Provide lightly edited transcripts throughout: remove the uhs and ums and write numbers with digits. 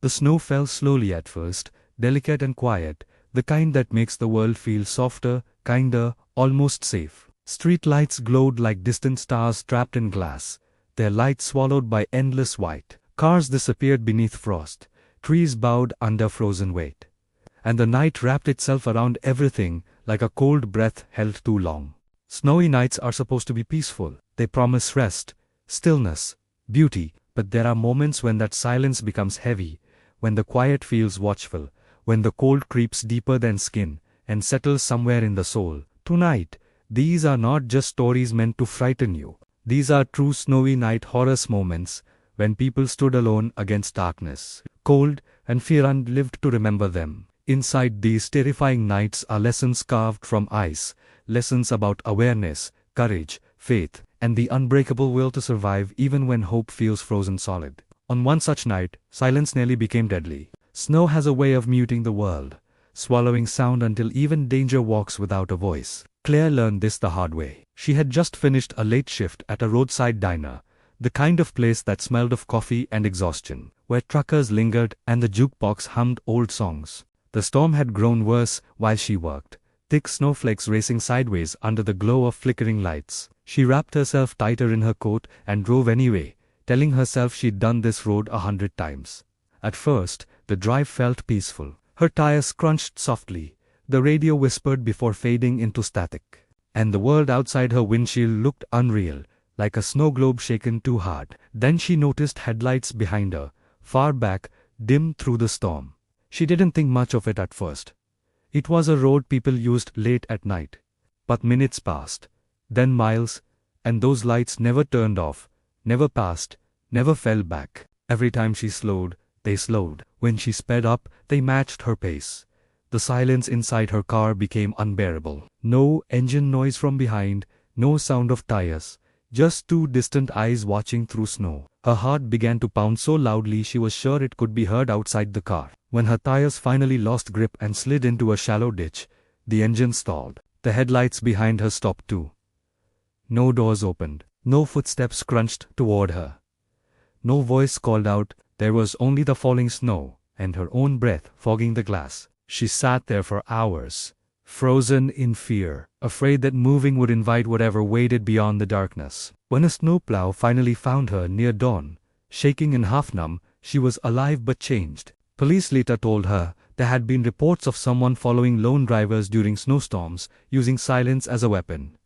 The snow fell slowly at first, delicate and quiet, the kind that makes the world feel softer, kinder, almost safe. Street lights glowed like distant stars trapped in glass, their light swallowed by endless white. Cars disappeared beneath frost, trees bowed under frozen weight. And the night wrapped itself around everything like a cold breath held too long. Snowy nights are supposed to be peaceful. They promise rest, stillness, beauty, but there are moments when that silence becomes heavy, when the quiet feels watchful, when the cold creeps deeper than skin and settles somewhere in the soul. Tonight, these are not just stories meant to frighten you. These are true snowy night horrors moments when people stood alone against darkness, cold, and fear and lived to remember them. Inside these terrifying nights are lessons carved from ice, lessons about awareness, courage, faith, and the unbreakable will to survive even when hope feels frozen solid. On one such night, silence nearly became deadly. Snow has a way of muting the world, swallowing sound until even danger walks without a voice. Claire learned this the hard way. She had just finished a late shift at a roadside diner, the kind of place that smelled of coffee and exhaustion, where truckers lingered and the jukebox hummed old songs. The storm had grown worse while she worked, thick snowflakes racing sideways under the glow of flickering lights. She wrapped herself tighter in her coat and drove anyway, telling herself she'd done this road 100 times. At first, the drive felt peaceful. Her tires crunched softly, the radio whispered before fading into static. And the world outside her windshield looked unreal, like a snow globe shaken too hard. Then she noticed headlights behind her, far back, dim through the storm. She didn't think much of it at first. It was a road people used late at night. But minutes passed, then miles, and those lights never turned off, never passed, never fell back. Every time she slowed, they slowed. When she sped up, they matched her pace. The silence inside her car became unbearable. No engine noise from behind, no sound of tires, just two distant eyes watching through snow. Her heart began to pound so loudly she was sure it could be heard outside the car. When her tires finally lost grip and slid into a shallow ditch, the engine stalled. The headlights behind her stopped too. No doors opened. No footsteps crunched toward her. No voice called out. There was only the falling snow and her own breath fogging the glass. She sat there for hours, frozen in fear, afraid that moving would invite whatever waited beyond the darkness. When a snowplow finally found her near dawn, shaking and half-numb, she was alive but changed. Police later told her there had been reports of someone following lone drivers during snowstorms, using silence as a weapon.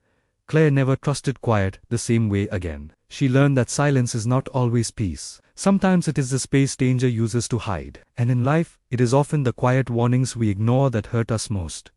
Claire never trusted quiet the same way again. She learned that silence is not always peace. Sometimes it is the space danger uses to hide. And in life, it is often the quiet warnings we ignore that hurt us most.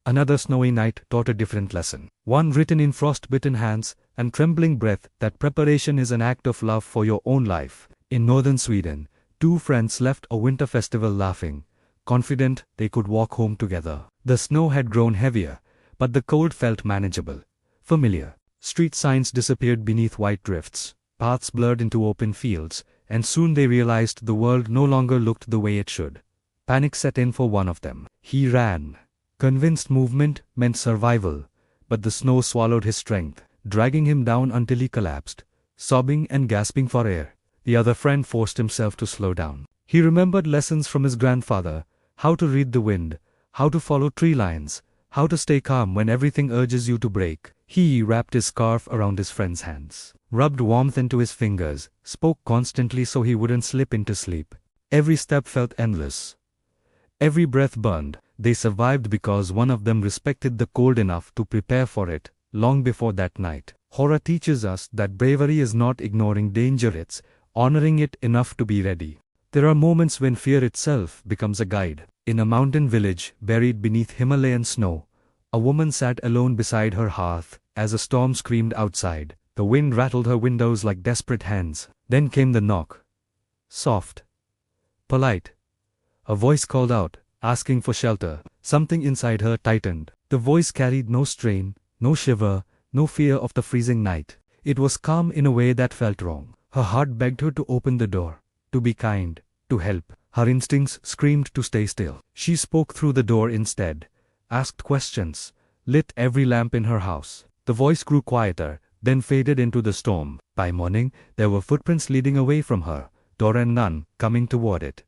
Another snowy night taught a different lesson. One written in frost-bitten hands and trembling breath that preparation is an act of love for your own life. In northern Sweden, two friends left a winter festival laughing, confident they could walk home together. The snow had grown heavier, but the cold felt manageable, familiar. Street signs disappeared beneath white drifts, paths blurred into open fields, and soon they realized the world no longer looked the way it should. Panic set in for one of them. He ran, convinced movement meant survival, but the snow swallowed his strength, dragging him down until he collapsed, sobbing and gasping for air. The other friend forced himself to slow down. He remembered lessons from his grandfather, how to read the wind, how to follow tree lines, how to stay calm when everything urges you to break. He wrapped his scarf around his friend's hands, rubbed warmth into his fingers, spoke constantly so he wouldn't slip into sleep. Every step felt endless. Every breath burned. They survived because one of them respected the cold enough to prepare for it, long before that night. Horror teaches us that bravery is not ignoring danger, it's honoring it enough to be ready. There are moments when fear itself becomes a guide. In a mountain village buried beneath Himalayan snow, a woman sat alone beside her hearth as a storm screamed outside. The wind rattled her windows like desperate hands. Then came the knock. Soft, polite. A voice called out, asking for shelter. Something inside her tightened. The voice carried no strain, no shiver, no fear of the freezing night. It was calm in a way that felt wrong. Her heart begged her to open the door, to be kind, to help. Her instincts screamed to stay still. She spoke through the door instead, asked questions, lit every lamp in her house. The voice grew quieter, then faded into the storm. By morning, there were footprints leading away from her, door and none coming toward it.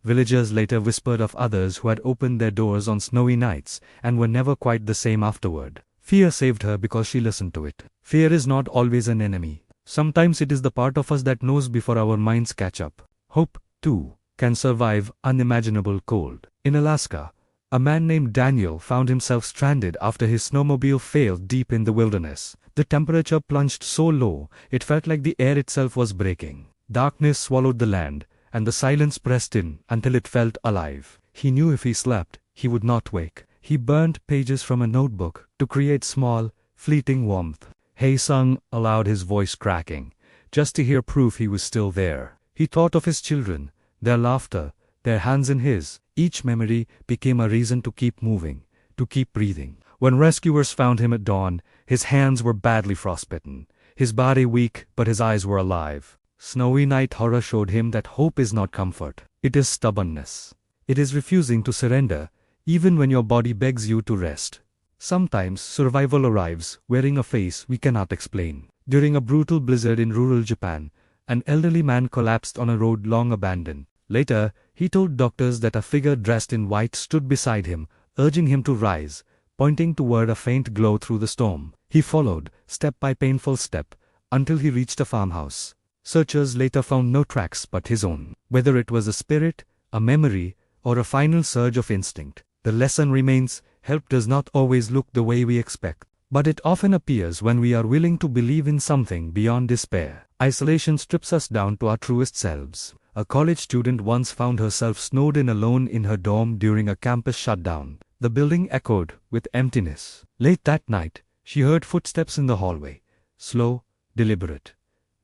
Villagers later whispered of others who had opened their doors on snowy nights and were never quite the same afterward. Fear saved her because she listened to it. Fear is not always an enemy. Sometimes it is the part of us that knows before our minds catch up. Hope, too, can survive unimaginable cold. In Alaska, a man named Daniel found himself stranded after his snowmobile failed deep in the wilderness. The temperature plunged so low, it felt like the air itself was breaking. Darkness swallowed the land, and the silence pressed in until it felt alive. He knew if he slept, he would not wake. He burned pages from a notebook to create small, fleeting warmth. Hey sung aloud, his voice cracking, just to hear proof he was still there. He thought of his children, their laughter, their hands in his. Each memory became a reason to keep moving, to keep breathing. When rescuers found him at dawn, his hands were badly frostbitten, his body weak, but his eyes were alive. Snowy Night Horror showed him that hope is not comfort. It is stubbornness. It is refusing to surrender, even when your body begs you to rest. Sometimes survival arrives wearing a face we cannot explain. During a brutal blizzard in rural Japan, an elderly man collapsed on a road long abandoned. Later, he told doctors that a figure dressed in white stood beside him, urging him to rise, pointing toward a faint glow through the storm. He followed, step by painful step, until he reached a farmhouse. Searchers later found no tracks but his own. Whether it was a spirit, a memory, or a final surge of instinct, the lesson remains: help does not always look the way we expect, but it often appears when we are willing to believe in something beyond despair. Isolation strips us down to our truest selves. A college student once found herself snowed in alone in her dorm during a campus shutdown. The building echoed with emptiness. Late that night, she heard footsteps in the hallway. Slow, deliberate.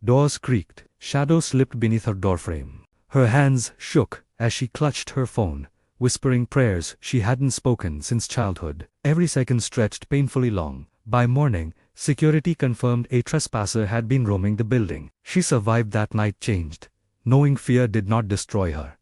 Doors creaked. Shadows slipped beneath her doorframe. Her hands shook as she clutched her phone, whispering prayers she hadn't spoken since childhood. Every second stretched painfully long. By morning, security confirmed a trespasser had been roaming the building. She survived that night changed, knowing fear did not destroy her.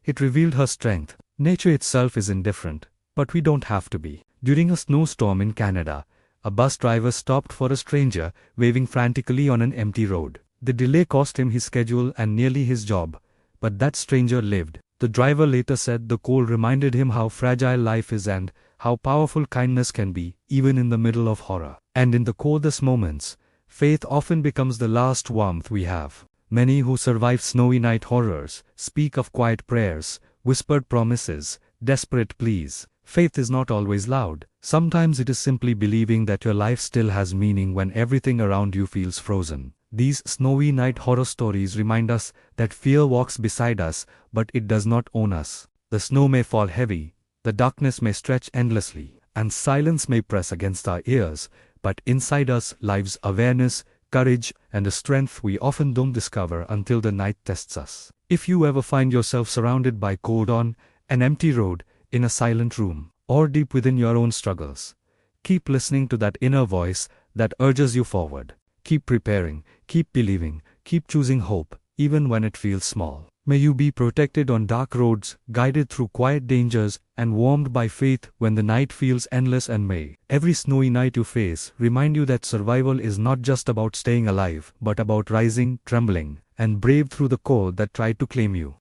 It revealed her strength. Nature itself is indifferent, but we don't have to be. During a snowstorm in Canada, a bus driver stopped for a stranger waving frantically on an empty road. The delay cost him his schedule and nearly his job, but that stranger lived. The driver later said the cold reminded him how fragile life is and how powerful kindness can be, even in the middle of horror. And in the coldest moments, faith often becomes the last warmth we have. Many who survive snowy night horrors speak of quiet prayers, whispered promises, desperate pleas. Faith is not always loud. Sometimes it is simply believing that your life still has meaning when everything around you feels frozen. These snowy night horror stories remind us that fear walks beside us, but it does not own us. The snow may fall heavy, the darkness may stretch endlessly, and silence may press against our ears, but inside us lives awareness, courage, and a strength we often don't discover until the night tests us. If you ever find yourself surrounded by cold on an empty road, in a silent room, or deep within your own struggles, keep listening to that inner voice that urges you forward. Keep preparing, keep believing, keep choosing hope, even when it feels small. May you be protected on dark roads, guided through quiet dangers, and warmed by faith when the night feels endless, and may every snowy night you face remind you that survival is not just about staying alive, but about rising, trembling, and brave through the cold that tried to claim you.